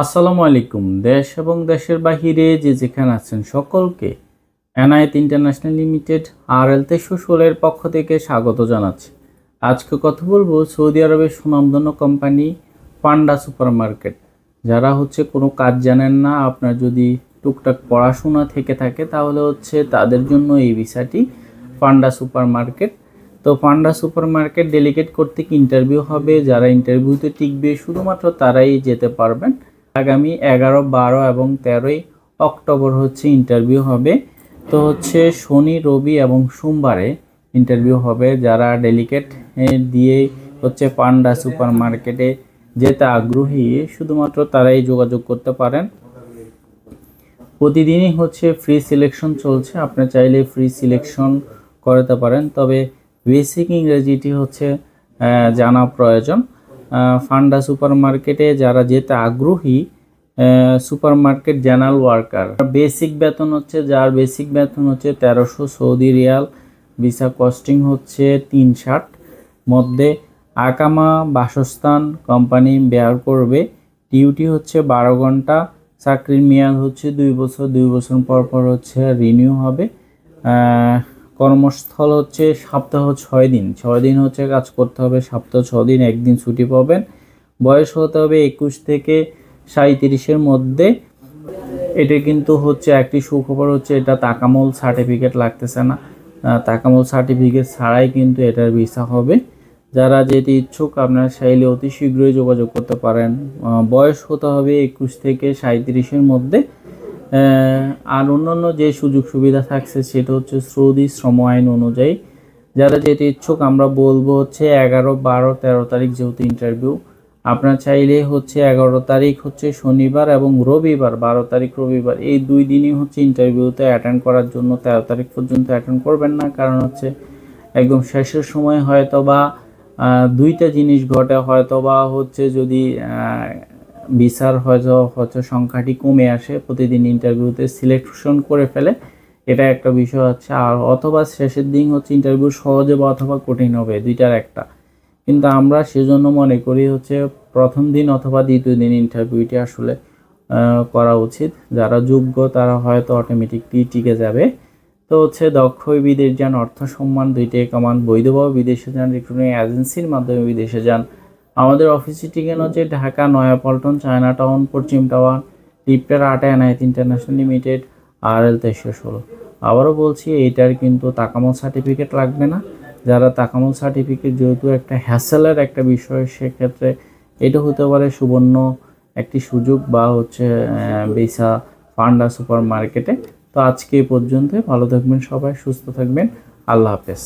আসসালামু আলাইকুম। দেশ এবং দেশের বাহিরে যে যেখানে আছেন সকলকে এনায়েত ইন্টারন্যাশনাল লিমিটেড RL 2316 পক্ষ থেকে স্বাগত জানাচ্ছি। আজকে কথা বলবো সৌদি আরবের সুনামধন্য কোম্পানি পান্ডা সুপার মার্কেট। যারা কোনো কাজ জানেন না, আপনার যদি টুকটাক পড়াশোনা থেকে থাকে তাহলে তাদের জন্য এই ভিসাটি পান্ডা সুপার মার্কেট। তো পান্ডা সুপার মার্কেট ডেলিগেট কর্তৃক ইন্টারভিউ হবে। যারা ইন্টারভিউতে টিকবে শুধুমাত্র তারাই যেতে পারবেন। আগামী 11, 12 এবং 13 অক্টোবর ইন্টারভিউ হবে। তো শনি, রবি এবং সোমবারে ইন্টারভিউ হবে। যারা ডেলিগেট দিয়ে পান্ডা সুপার মার্কেটে যেতে আগ্রহী শুধুমাত্র তারাই যোগাযোগ করতে পারেন। প্রতিদিনই ফ্রি সিলেকশন চলছে, আপনি চাইলে ফ্রি সিলেকশন করাতে পারেন, তবে বেসিক ইংরেজিটি জানা প্রয়োজন। পান্ডা সুপার মার্কেটে যারা যেতে আগ্রহী, super market general worker, basic বেতন যার বেসিক বেতন 1300 সৌদি রিয়াল, ভিসা কস্টিং 360 মধ্যে। আকামা বাসস্থান কোম্পানি বেয়ার করবে। ডিউটি 12 ঘন্টা। চাকরির মেয়াদ 2 বছর। 2 বছর পর পর রিনিউ হবে। কর্মস্থল সপ্তাহ 6 দিন। 6 দিন কাজ করতে হবে, সপ্তাহ 6 দিন, একদিন ছুটি পাবেন। বয়স হতে হবে 21 থেকে 37-এর মধ্যে। এটা কিন্তু একটি সুখবর এটা তাকামুল সার্টিফিকেট লাগতেছে না। তাকামুল সার্টিফিকেট ছাড়াই কিন্তু এটার ভিসা হবে। যারা যেতে ইচ্ছুক আপনারা চাইলে অতি শীঘ্রই যোগাযোগ করতে পারেন। বয়স হতে হবে 21 থেকে 37-এর মধ্যে। আর অন্যান্য যে সুযোগ সুবিধা থাকছে সেটা সৌদি শ্রম আইন অনুযায়ী। যারা যেতে ইচ্ছুক আমরা বলবো 11, 12, 13 তারিখ যেহেতু ইন্টারভিউ, আপনার চাইলে 11 তারিখ শনিবার এবং রবিবার, 12 তারিখ রবিবার, এই 2 দিনই ইন্টারভিউতে অ্যাটেন্ড করার জন্য। 13 তারিখ পর্যন্ত অ্যাটেন্ড করবেন না, কারণ একদম শেষের সময় হয়তো বা দুইটা জিনিস ঘটে। হয়তো বা যদি ভিসার হয়তো সংখ্যাটি কমে আসে, প্রতিদিন ইন্টারভিউতে সিলেকশন করে ফেলে, এটা একটা বিষয় আর অথবা শেষের দিন ইন্টারভিউ সহজে বা অথবা কঠিন হবে, দুইটার একটা। কিন্তু আমরা সেজন্য মনে করি প্রথম দিন অথবা দ্বিতীয় দিন ইন্টারভিউটি আসলে করা উচিত। যারা যোগ্য তারা হয়তো অটোমেটিকলি টিকে যাবে। তো দক্ষ বিদেশ যান, অর্থ সম্মান দুইটাই কামান। বৈধভাবে বিদেশে যান, রিক্রুটিং এজেন্সির মাধ্যমে বিদেশে যান। আমাদের অফিসের ঠিকানা ঢাকা নয়াপল্টন, চায়না টাউন, পশ্চিম টাওয়ার, লিফটের 8 এনায়েত ইন্টারন্যাশনাল লিমিটেড, RL 2316। আবারও বলছি, এইটার কিন্তু তাকামুল সার্টিফিকেট লাগবে না। যারা তাকামুল সার্টিফিকেট যেহেতু একটা হ্যাসেলের একটা বিষয়, সেক্ষেত্রে এটা হতে পারে সুবর্ণ একটি সুযোগ বা ভিসা পান্ডা সুপার মার্কেটে। তো আজকে এই পর্যন্ত। ভালো থাকবেন সবাই, সুস্থ থাকবেন। আল্লাহ হাফেজ।